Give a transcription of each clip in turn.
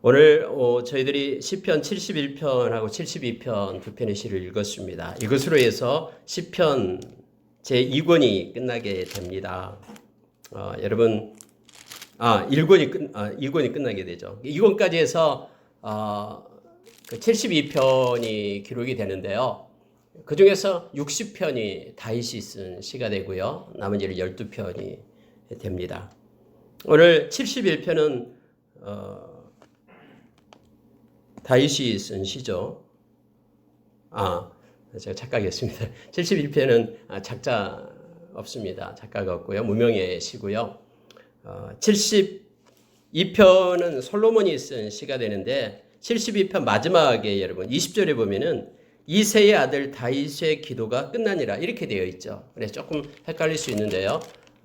오늘 저희들이 시편 71편하고 72편 두 편의 시를 읽었습니다. 이것으로 해서 시편 제2권이 끝나게 됩니다. 여러분 2권이 끝나게 되죠. 2권까지 해서 그 72편이 기록이 되는데요. 그 중에서 60편이 다윗이 쓴 시가 되고요. 나머지는 12편이 됩니다. 오늘 71편은 다윗이 쓴 시죠. 제가 착각했습니다. 71편은 작자 없습니다. 작가가 없고요. 무명의 시고요. 72편은 솔로몬이 쓴 시가 되는데 72편 마지막에 여러분 20절에 보면은 이새의 아들 다윗의 기도가 끝나니라 이렇게 되어 있죠. 그래서 조금 헷갈릴 수 있는데요.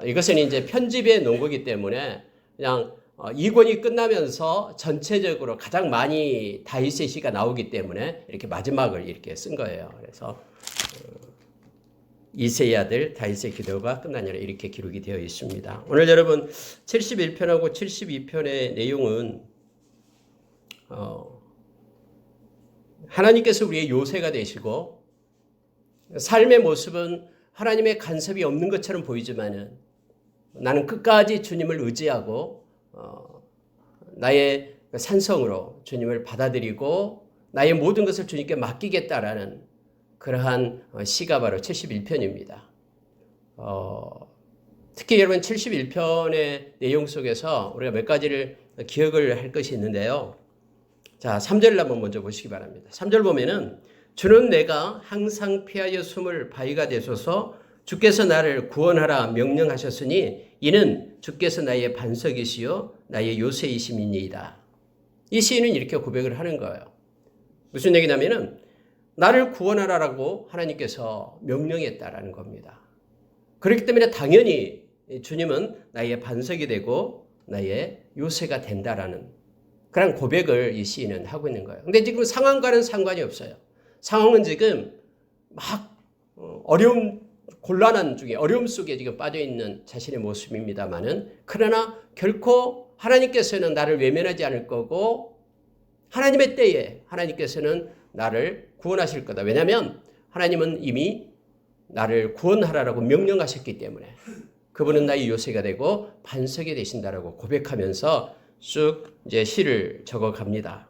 이것은 이제 편집에 놓은 거기 때문에 그냥 2권이 끝나면서 전체적으로 가장 많이 다윗의 시가 나오기 때문에 이렇게 마지막을 이렇게 쓴 거예요. 그래서 이새의 아들 다윗의 기도가 끝나니라 이렇게 기록이 되어 있습니다. 오늘 여러분 71편하고 72편의 내용은 하나님께서 우리의 요새가 되시고 삶의 모습은 하나님의 간섭이 없는 것처럼 보이지만은 나는 끝까지 주님을 의지하고 나의 산성으로 주님을 받아들이고 나의 모든 것을 주님께 맡기겠다라는 그러한 시가 바로 71편입니다. 특히 여러분 71편의 내용 속에서 우리가 몇 가지를 기억을 할 것이 있는데요. 자, 3절을 한번 먼저 보시기 바랍니다. 3절 보면은 주는 내가 항상 피하여 숨을 바위가 되소서 주께서 나를 구원하라 명령하셨으니 이는 주께서 나의 반석이시요 나의 요새이심이니이다. 이 시인은 이렇게 고백을 하는 거예요. 무슨 얘기냐면은 나를 구원하라라고 하나님께서 명령했다라는 겁니다. 그렇기 때문에 당연히 주님은 나의 반석이 되고 나의 요새가 된다라는 그런 고백을 이 시인은 하고 있는 거예요. 근데 지금 상황과는 상관이 없어요. 상황은 지금 막 곤란한 중에 어려움 속에 지금 빠져 있는 자신의 모습입니다만은 그러나 결코 하나님께서는 나를 외면하지 않을 거고 하나님의 때에 하나님께서는 나를 구원하실 거다. 왜냐하면 하나님은 이미 나를 구원하라고 명령하셨기 때문에 그분은 나의 요새가 되고 반석이 되신다라고 고백하면서 쭉 이제 시를 적어갑니다.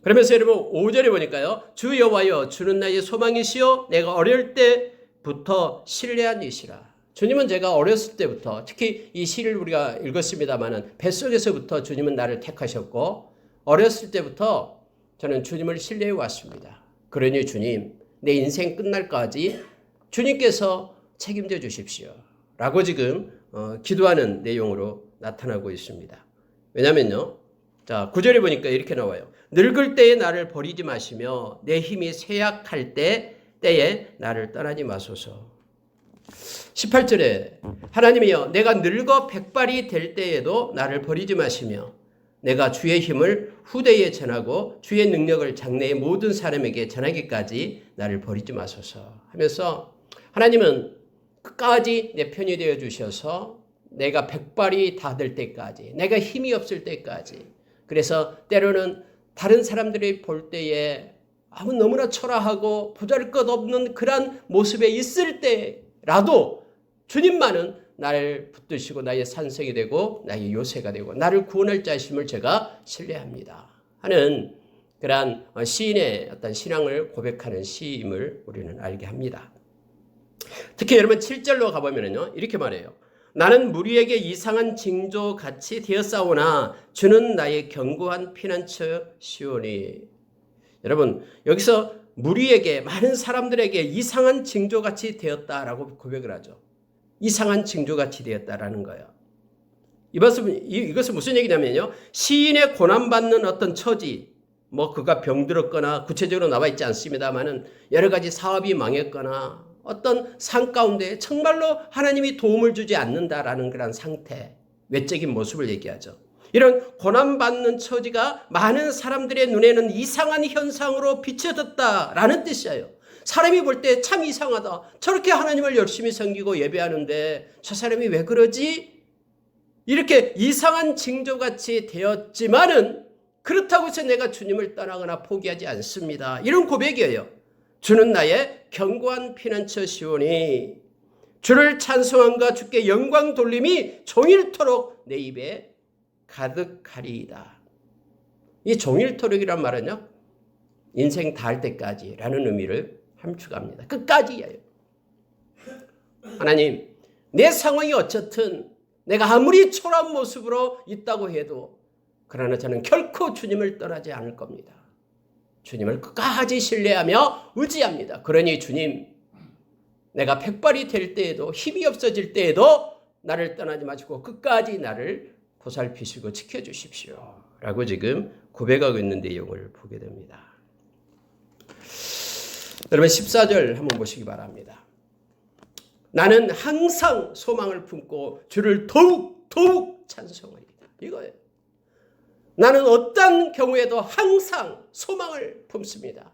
그러면서 여러분 5절에 보니까요. 주 여호와여 주는 나의 소망이시요 내가 어릴 때부터 신뢰한 이시라. 주님은 제가 어렸을 때부터 특히 이 시를 우리가 읽었습니다마는 뱃속에서부터 주님은 나를 택하셨고 어렸을 때부터 저는 주님을 신뢰해 왔습니다. 그러니 주님 내 인생 끝날까지 주님께서 책임져 주십시오. 라고 지금 기도하는 내용으로 나타나고 있습니다. 왜냐면요. 자, 9절에 보니까 이렇게 나와요. 늙을 때에 나를 버리지 마시며 내 힘이 쇠약할 때에 나를 떠나지 마소서. 18절에 하나님이여 내가 늙어 백발이 될 때에도 나를 버리지 마시며 내가 주의 힘을 후대에 전하고 주의 능력을 장래의 모든 사람에게 전하기까지 나를 버리지 마소서 하면서 하나님은 끝까지 내 편이 되어 주셔서 내가 백발이 다 될 때까지 내가 힘이 없을 때까지 그래서 때로는 다른 사람들이 볼 때에 너무나 초라하고 보잘것없는 그런 모습에 있을 때라도 주님만은 나를 붙드시고 나의 산성이 되고 나의 요새가 되고 나를 구원할 자심을 제가 신뢰합니다 하는 그러한 시인의 어떤 신앙을 고백하는 시임을 우리는 알게 합니다. 특히 여러분 7절로 가보면요 이렇게 말해요. 나는 무리에게 이상한 징조같이 되었사오나 주는 나의 견고한 피난처시오니. 여러분 여기서 무리에게 많은 사람들에게 이상한 징조같이 되었다라고 고백을 하죠. 이상한 징조같이 되었다라는 거예요. 이것은 무슨 얘기냐면요. 시인의 고난받는 어떤 처지 그가 병들었거나 구체적으로 나와 있지 않습니다만은 여러 가지 사업이 망했거나 어떤 상 가운데 정말로 하나님이 도움을 주지 않는다라는 그런 상태, 외적인 모습을 얘기하죠. 이런 고난받는 처지가 많은 사람들의 눈에는 이상한 현상으로 비춰졌다라는 뜻이에요. 사람이 볼 때 참 이상하다. 저렇게 하나님을 열심히 섬기고 예배하는데 저 사람이 왜 그러지? 이렇게 이상한 징조같이 되었지만은 그렇다고 해서 내가 주님을 떠나거나 포기하지 않습니다. 이런 고백이에요. 주는 나의 견고한 피난처시오니 주를 찬송함과 주께 영광 돌림이 종일토록 내 입에 가득하리이다. 이 종일토록이란 말은요, 인생 다할 때까지라는 의미를 함축합니다. 끝까지예요. 하나님, 내 상황이 어쨌든 내가 아무리 초라한 모습으로 있다고 해도 그러나 저는 결코 주님을 떠나지 않을 겁니다. 주님을 끝까지 신뢰하며 의지합니다. 그러니 주님, 내가 백발이 될 때에도 힘이 없어질 때에도 나를 떠나지 마시고 끝까지 나를 보살피시고 지켜주십시오. 라고 지금 고백하고 있는 내용을 보게 됩니다. 여러분 14절 한번 보시기 바랍니다. 나는 항상 소망을 품고 주를 더욱 찬송하리이다. 이거예요. 나는 어떤 경우에도 항상 소망을 품습니다.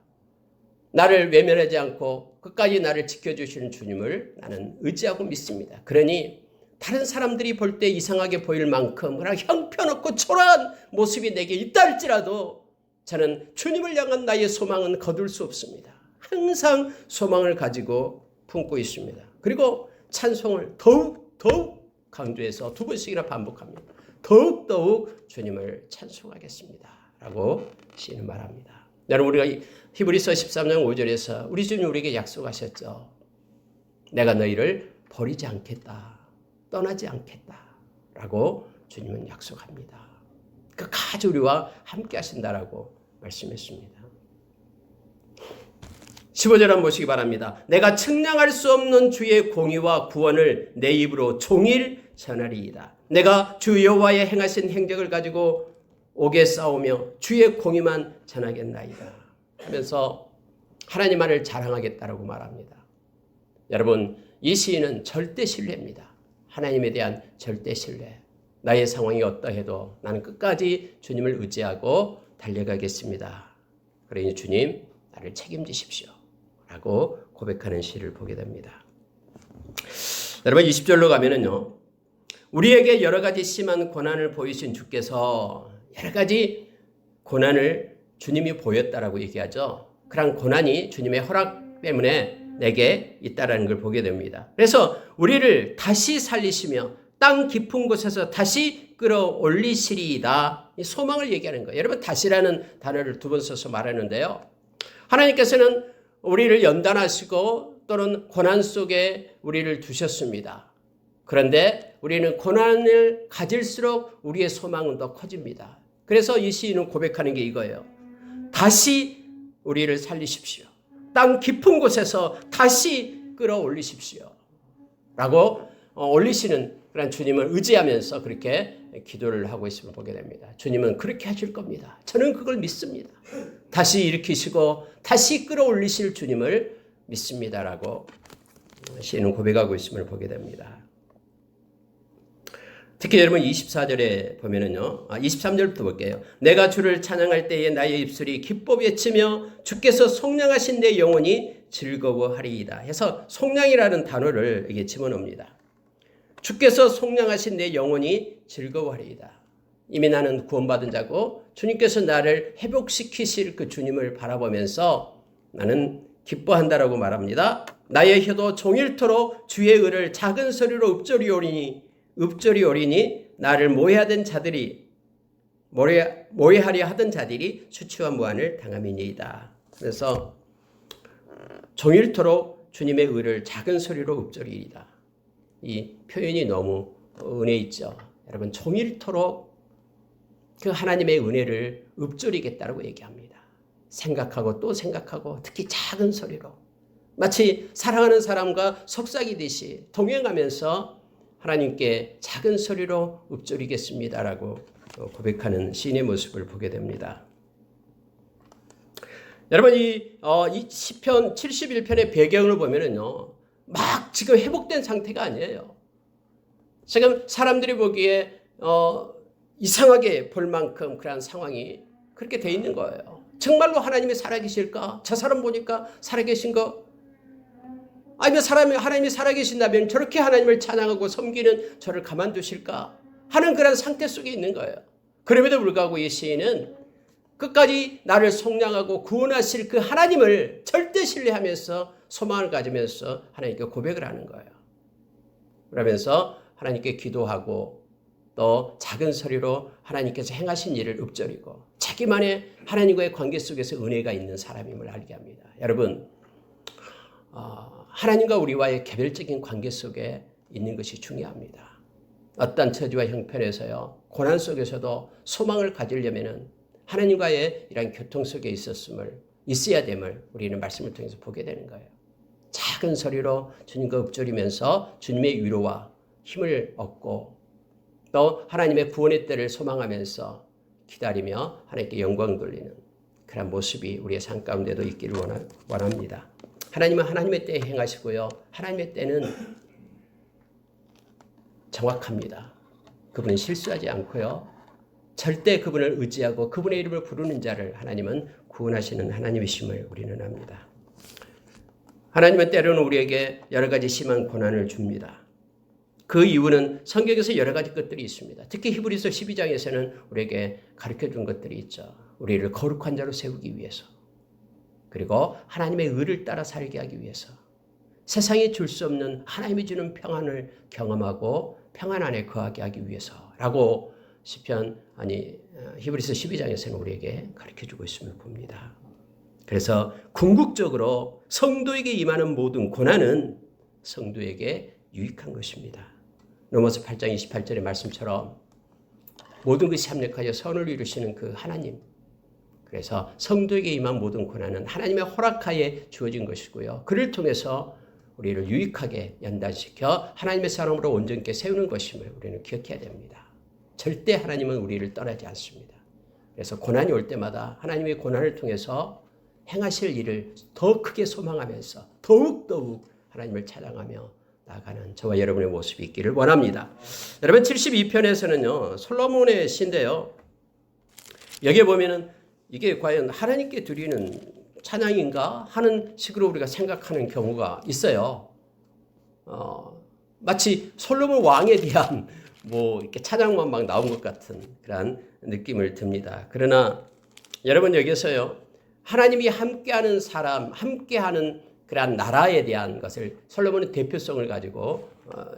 나를 외면하지 않고 끝까지 나를 지켜주시는 주님을 나는 의지하고 믿습니다. 그러니 다른 사람들이 볼 때 이상하게 보일 만큼 그냥 형편없고 초라한 모습이 내게 있다 할지라도 저는 주님을 향한 나의 소망은 거둘 수 없습니다. 항상 소망을 가지고 품고 있습니다. 그리고 찬송을 더욱 강조해서 2번씩이나 반복합니다. 더욱 주님을 찬송하겠습니다. 라고 시인은 말합니다. 여러분 우리가 히브리서 13장 5절에서 우리 주님 우리에게 약속하셨죠. 내가 너희를 버리지 않겠다. 떠나지 않겠다. 라고 주님은 약속합니다. 끝까지 우리와 함께 하신다라고 말씀했습니다. 15절 한번 보시기 바랍니다. 내가 측량할 수 없는 주의 공의와 구원을 내 입으로 종일 전하리이다. 내가 주 여호와의 행하신 행적을 가지고 옥에 싸우며 주의 공의만 전하겠나이다. 하면서 하나님만을 자랑하겠다라고 말합니다. 여러분 이 시인은 절대 신뢰입니다. 하나님에 대한 절대 신뢰. 나의 상황이 어떠해도 나는 끝까지 주님을 의지하고 달려가겠습니다. 그러니 주님 나를 책임지십시오. 라고 고백하는 시를 보게 됩니다. 여러분 20절로 가면은요. 우리에게 여러 가지 심한 고난을 보이신 주께서 여러 가지 고난을 주님이 보였다라고 얘기하죠. 그런 고난이 주님의 허락 때문에 내게 있다라는 걸 보게 됩니다. 그래서 우리를 다시 살리시며 땅 깊은 곳에서 다시 끌어올리시리이다. 이 소망을 얘기하는 거예요. 여러분 다시라는 단어를 2번 써서 말하는데요. 하나님께서는 우리를 연단하시고 또는 고난 속에 우리를 두셨습니다. 그런데 우리는 고난을 가질수록 우리의 소망은 더 커집니다. 그래서 이 시인은 고백하는 게 이거예요. 다시 우리를 살리십시오. 땅 깊은 곳에서 다시 끌어올리십시오. 라고 올리시는 그런 주님을 의지하면서 그렇게 기도를 하고 있음을 보게 됩니다. 주님은 그렇게 하실 겁니다. 저는 그걸 믿습니다. 다시 일으키시고 다시 끌어올리실 주님을 믿습니다라고 시인은 고백하고 있음을 보게 됩니다. 특히 여러분 24절에 보면은요. 23절부터 볼게요. 내가 주를 찬양할 때에 나의 입술이 기뻐 외치며 주께서 속량하신 내 영혼이 즐거워하리이다. 해서 속량이라는 단어를 이게 집어넣습니다. 주께서 속량하신 내 영혼이 즐거워하리이다. 이미 나는 구원받은 자고 주님께서 나를 회복시키실 그 주님을 바라보면서 나는 기뻐한다라고 말합니다. 나의 혀도 종일토록 주의 의를 작은 소리로 읊조리오리니 나를 모해하려 하던 자들이 수치와 무한을 당함이니이다. 그래서 종일토록 주님의 의를 작은 소리로 읊조리이다. 이 표현이 너무 은혜 있죠. 여러분 종일토록 그 하나님의 은혜를 읊조리겠다고 얘기합니다. 생각하고 또 생각하고 특히 작은 소리로 마치 사랑하는 사람과 속삭이듯이 동행하면서 하나님께 작은 소리로 읊조리겠습니다라고 고백하는 시인의 모습을 보게 됩니다. 여러분 이 시편 71편의 배경을 보면은요. 막 지금 회복된 상태가 아니에요. 지금 사람들이 보기에 이상하게 볼 만큼 그런 상황이 그렇게 돼 있는 거예요. 정말로 하나님이 살아계실까? 저 사람 보니까 살아계신 거? 아니면 하나님이 살아계신다면 저렇게 하나님을 찬양하고 섬기는 저를 가만두실까? 하는 그런 상태 속에 있는 거예요. 그럼에도 불구하고 이 시인은 끝까지 나를 속량하고 구원하실 그 하나님을 절대 신뢰하면서 소망을 가지면서 하나님께 고백을 하는 거예요. 그러면서 하나님께 기도하고 또 작은 소리로 하나님께서 행하신 일을 읊조리고 자기만의 하나님과의 관계 속에서 은혜가 있는 사람임을 알게 합니다. 여러분, 하나님과 우리와의 개별적인 관계 속에 있는 것이 중요합니다. 어떤 처지와 형편에서요, 고난 속에서도 소망을 가지려면은 하나님과의 이런 교통 속에 있어야 됨을 우리는 말씀을 통해서 보게 되는 거예요. 작은 소리로 주님과 읊조리면서 주님의 위로와 힘을 얻고 또 하나님의 구원의 때를 소망하면서 기다리며 하나님께 영광 돌리는 그런 모습이 우리의 삶 가운데도 있기를 원합니다. 하나님은 하나님의 때에 행하시고요. 하나님의 때는 정확합니다. 그분은 실수하지 않고요. 절대 그분을 의지하고 그분의 이름을 부르는 자를 하나님은 구원하시는 하나님이심을 우리는 압니다. 하나님은 때로는 우리에게 여러 가지 심한 고난을 줍니다. 그 이유는 성경에서 여러 가지 것들이 있습니다. 특히 히브리서 12장에서는 우리에게 가르쳐준 것들이 있죠. 우리를 거룩한 자로 세우기 위해서, 그리고 하나님의 의를 따라 살게 하기 위해서, 세상이 줄 수 없는 하나님이 주는 평안을 경험하고 평안 안에 거하게 하기 위해서라고 히브리서 12장에서는 우리에게 가르쳐주고 있음을 봅니다. 그래서 궁극적으로 성도에게 임하는 모든 고난은 성도에게 유익한 것입니다. 로마서 8장 28절의 말씀처럼 모든 것이 합력하여 선을 이루시는 그 하나님, 그래서 성도에게 임한 모든 고난은 하나님의 허락하에 주어진 것이고요. 그를 통해서 우리를 유익하게 연단시켜 하나님의 사람으로 온전케 세우는 것임을 우리는 기억해야 됩니다. 절대 하나님은 우리를 떠나지 않습니다. 그래서 고난이 올 때마다 하나님의 고난을 통해서 행하실 일을 더 크게 소망하면서 더욱더욱 하나님을 찬양하며 나아가는 저와 여러분의 모습이 있기를 원합니다. 여러분, 72편에서는요, 솔로몬의 시인데요. 여기에 보면은 이게 과연 하나님께 드리는 찬양인가 하는 식으로 우리가 생각하는 경우가 있어요. 마치 솔로몬 왕에 대한 이렇게 찬양만 막 나온 것 같은 그런 느낌을 듭니다. 그러나 여러분, 여기서요, 하나님이 함께하는 사람, 함께하는 그런 나라에 대한 것을 솔로몬은 대표성을 가지고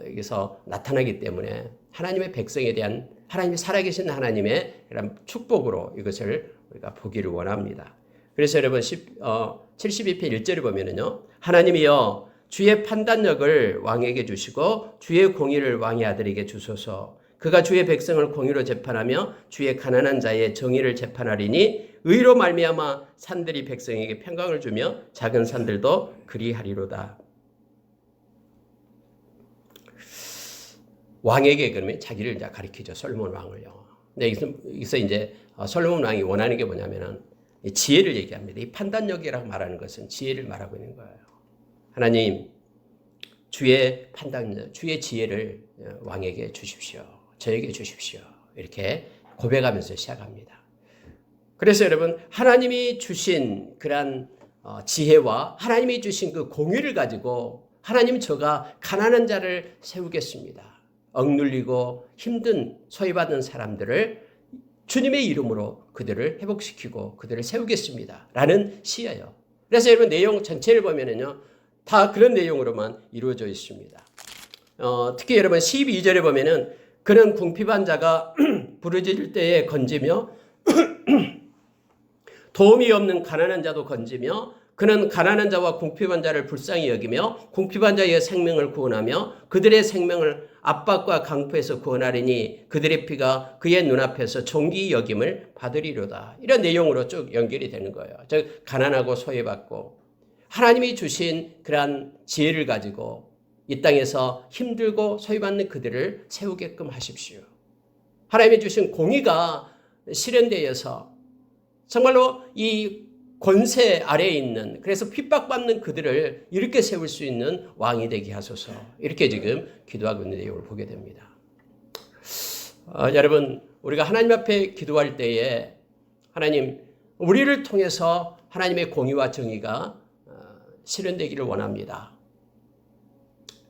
여기서 나타나기 때문에 하나님의 백성에 대한 하나님이 살아계신 하나님의 그런 축복으로 이것을 우리가 보기를 원합니다. 그래서 여러분 72편 1절을 보면은요, 하나님이여 주의 판단력을 왕에게 주시고 주의 공의를 왕의 아들에게 주소서. 그가 주의 백성을 공의로 재판하며 주의 가난한 자의 정의를 재판하리니 의로 말미암아 산들이 백성에게 평강을 주며 작은 산들도 그리하리로다. 왕에게 그러면 자기를 이제 가리키죠. 솔로몬 왕을요. 근데 여기서 이제 솔로몬 왕이 원하는 게 뭐냐면은 지혜를 얘기합니다. 이 판단력이라고 말하는 것은 지혜를 말하고 있는 거예요. 하나님, 주의 판단력, 주의 지혜를 왕에게 주십시오. 저에게 주십시오. 이렇게 고백하면서 시작합니다. 그래서 여러분, 하나님이 주신 그런 지혜와 하나님이 주신 그 공의를 가지고 하나님, 저가 가난한 자를 세우겠습니다. 억눌리고 힘든 소외받은 사람들을 주님의 이름으로 그들을 회복시키고 그들을 세우겠습니다. 라는 시예요. 그래서 여러분, 내용 전체를 보면은요, 다 그런 내용으로만 이루어져 있습니다. 특히 여러분 12절에 보면은 그는 궁핍한 자가 부르짖을 때에 건지며 도움이 없는 가난한 자도 건지며 그는 가난한 자와 궁핍한 자를 불쌍히 여기며 궁핍한 자의 생명을 구원하며 그들의 생명을 압박과 강포에서 구원하리니 그들의 피가 그의 눈앞에서 존귀 여김을 받으리로다. 이런 내용으로 쭉 연결이 되는 거예요. 즉 가난하고 소외받고 하나님이 주신 그러한 지혜를 가지고 이 땅에서 힘들고 소외받는 그들을 세우게끔 하십시오. 하나님이 주신 공의가 실현되어서 정말로 이 권세 아래에 있는, 그래서 핍박받는 그들을 이렇게 세울 수 있는 왕이 되게 하소서. 이렇게 지금 기도하고 있는 내용을 보게 됩니다. 여러분, 우리가 하나님 앞에 기도할 때에 하나님, 우리를 통해서 하나님의 공의와 정의가 실현되기를 원합니다.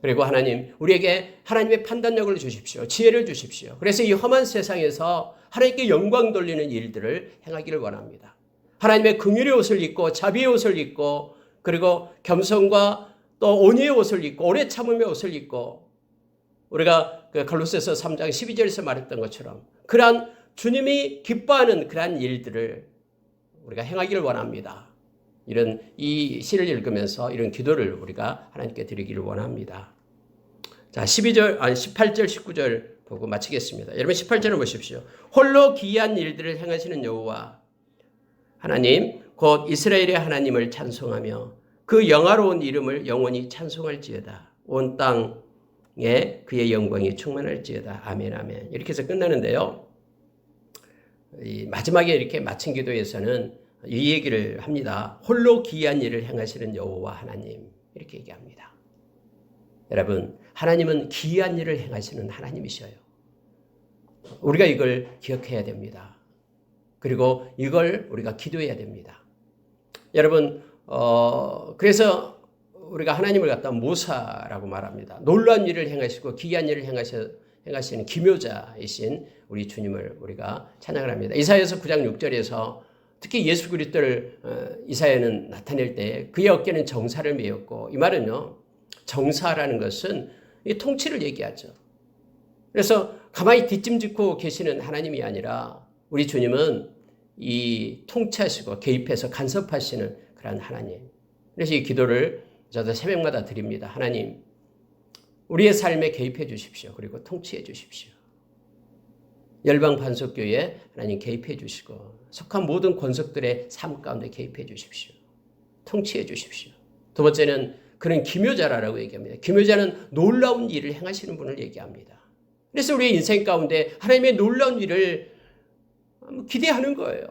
그리고 하나님, 우리에게 하나님의 판단력을 주십시오. 지혜를 주십시오. 그래서 이 험한 세상에서 하나님께 영광 돌리는 일들을 행하기를 원합니다. 하나님의 긍휼의 옷을 입고 자비의 옷을 입고 그리고 겸손과 또 온유의 옷을 입고 오래 참음의 옷을 입고 우리가 그 갈로새서 3장 12절에서 말했던 것처럼 그러한 주님이 기뻐하는 그러한 일들을 우리가 행하기를 원합니다. 이런 이 시를 읽으면서 이런 기도를 우리가 하나님께 드리기를 원합니다. 자, 18절, 19절 보고 마치겠습니다. 여러분 18절을 보십시오. 홀로 기이한 일들을 행하시는 여호와 하나님 곧 이스라엘의 하나님을 찬송하며 그 영화로운 이름을 영원히 찬송할지어다. 온 땅에 그의 영광이 충만할지어다. 아멘 아멘. 이렇게 해서 끝나는데요. 이 마지막에 이렇게 마친 기도에서는 이 얘기를 합니다. 홀로 기이한 일을 행하시는 여호와 하나님 이렇게 얘기합니다. 여러분 하나님은 기이한 일을 행하시는 하나님이셔요. 우리가 이걸 기억해야 됩니다. 그리고 이걸 우리가 기도해야 됩니다. 여러분 그래서 우리가 하나님을 갖다 모사라고 말합니다. 놀라운 일을 행하시고 기이한 일을 행하시는 기묘자이신 우리 주님을 우리가 찬양을 합니다. 이사야서 9장 6절에서 특히 예수 그리스도를 이사야는 나타낼 때 그의 어깨는 정사를 메었고 이 말은요. 정사라는 것은 이 통치를 얘기하죠. 그래서 가만히 뒷짐짓고 계시는 하나님이 아니라 우리 주님은 이 통치하시고 개입해서 간섭하시는 그런 하나님. 그래서 이 기도를 저도 새벽마다 드립니다. 하나님, 우리의 삶에 개입해 주십시오. 그리고 통치해 주십시오. 열방 반석교회에 하나님 개입해 주시고 속한 모든 권속들의 삶 가운데 개입해 주십시오. 통치해 주십시오. 두 번째는 그는 기묘자라고 얘기합니다. 기묘자는 놀라운 일을 행하시는 분을 얘기합니다. 그래서 우리의 인생 가운데 하나님의 놀라운 일을 기대하는 거예요.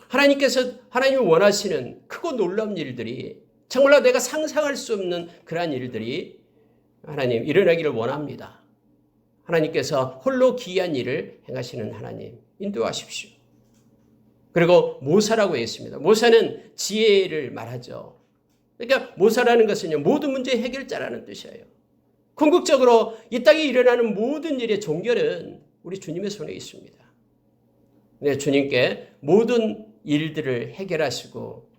하나님께서 하나님이 원하시는 크고 놀라운 일들이 정말로 내가 상상할 수 없는 그러한 일들이 하나님 일어나기를 원합니다. 하나님께서 홀로 기이한 일을 행하시는 하나님 인도하십시오. 그리고 모사라고 했습니다. 모사는 지혜를 말하죠. 그러니까 모사라는 것은요 모든 문제의 해결자라는 뜻이에요. 궁극적으로 이 땅에 일어나는 모든 일의 종결은 우리 주님의 손에 있습니다. 네, 주님께 모든 일들을 해결하시고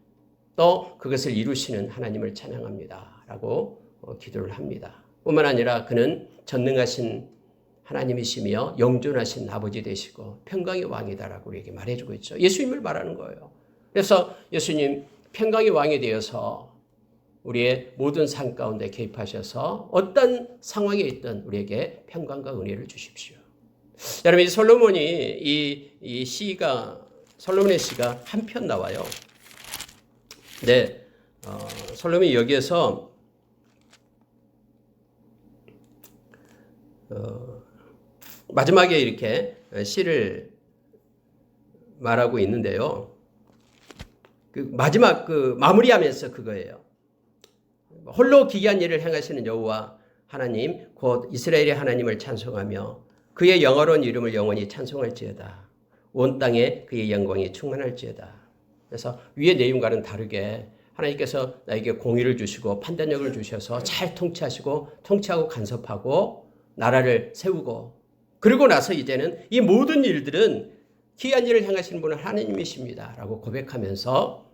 또 그것을 이루시는 하나님을 찬양합니다. 라고 기도를 합니다. 뿐만 아니라 그는 전능하신 하나님이시며 영존하신 아버지 되시고 평강의 왕이다라고 우리에게 말해주고 있죠. 예수님을 말하는 거예요. 그래서 예수님 평강의 왕이 되어서 우리의 모든 삶 가운데 개입하셔서 어떤 상황에 있든 우리에게 평강과 은혜를 주십시오. 여러분 이 솔로몬이 이 시가 솔로몬의 시가 한 편 나와요. 네, 솔로몬이 여기에서 마지막에 이렇게 시를 말하고 있는데요. 그 마지막 그 마무리하면서 그거예요. 홀로 기이한 일을 행하시는 여호와 하나님 곧 이스라엘의 하나님을 찬송하며 그의 영화로운 이름을 영원히 찬송할지어다. 온 땅에 그의 영광이 충만할지어다. 그래서 위의 내용과는 다르게 하나님께서 나에게 공의를 주시고 판단력을 주셔서 잘 통치하고 간섭하고 나라를 세우고 그리고 나서 이제는 이 모든 일들은 기이한 일을 행하시는 분은 하나님이십니다. 라고 고백하면서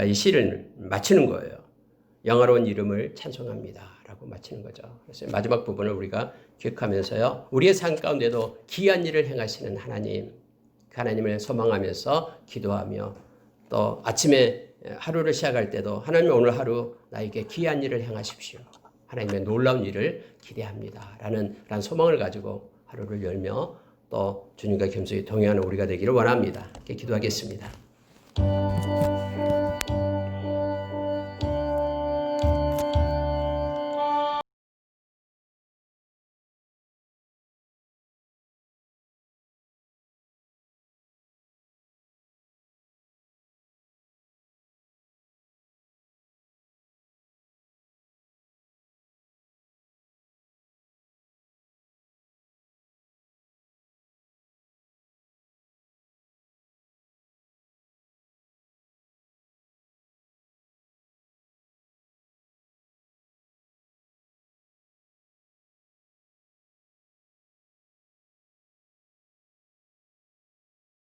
이 시를 마치는 거예요. 영화로운 이름을 찬송합니다. 라고 마치는 거죠. 그래서 마지막 부분을 우리가 기억하면서요. 우리의 삶 가운데도 기이한 일을 행하시는 하나님, 그 하나님을 소망하면서 기도하며 또 아침에 하루를 시작할 때도 하나님 오늘 하루 나에게 기이한 일을 행하십시오. 하나님의 놀라운 일을 기대합니다. 라는 소망을 가지고 하루를 열며 또 주님과 겸손히 동행하는 우리가 되기를 원합니다. 이렇게 기도하겠습니다.